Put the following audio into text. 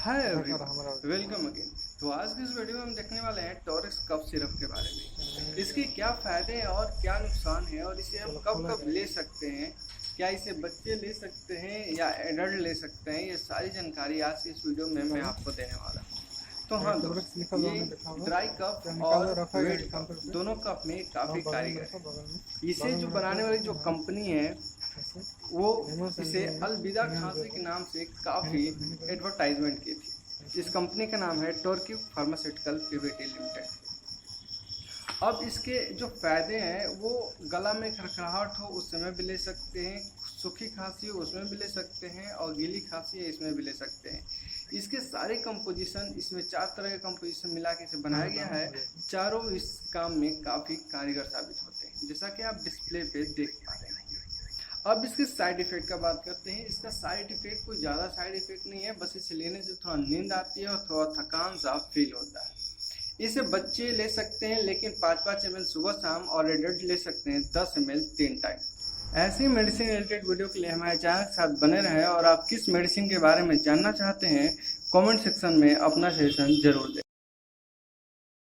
Hi everyone, welcome again. तो आज की इस वीडियो में हम देखने वाले हैं टॉरिक्स कफ सिरप के बारे में। इसके क्या फ़ायदे हैं और क्या नुकसान है और इसे हम कब कब ले सकते हैं, क्या इसे बच्चे ले सकते हैं या एडल्ट ले सकते हैं, ये सारी जानकारी आज की इस वीडियो में मैं आपको देने वाला हूँ। तो हाँ दोस्तों, ये ड्राई कफ और वेट कफ दोनों कफ में काफ़ी कारीगर है। इसे जो बनाने वाली जो कंपनी है वो इसे अलविदा खांसी के नाम से काफ़ी एडवर्टाइजमेंट की थी। इस कंपनी का नाम है टोर्क्यू फार्मास्यूटिकल पीवीटी लिमिटेड। अब इसके जो फ़ायदे हैं वो गला में खरखराहट हो उस समय भी ले सकते हैं, सूखी खांसी हो उसमें भी ले सकते हैं और गीली खांसी है इसमें भी ले सकते हैं। इसके सारे कंपोजिशन, इसमें 4 तरह के कंपोजिशन मिला के इसे बनाया गया है। चारों इस काम में काफ़ी कारीगर साबित होते हैं, जैसा कि आप डिस्प्ले पे देख पा रहे हैं। अब इसके साइड इफेक्ट का बात करते हैं। इसका साइड इफेक्ट कोई ज़्यादा साइड इफेक्ट नहीं है, बस इसे लेने से थोड़ा नींद आती है और थोड़ा थकान सा फील होता है। इसे बच्चे ले सकते हैं लेकिन 5-5 ml सुबह शाम और एडल्ट ले सकते हैं 10 ml 3 टाइम। ऐसी मेडिसिन रिलेटेड वीडियो के लिए हमारे चैनल के साथ बने रहें और आप किस मेडिसिन के बारे में जानना चाहते हैं कमेंट सेक्शन में अपना सजेशन जरूर दें।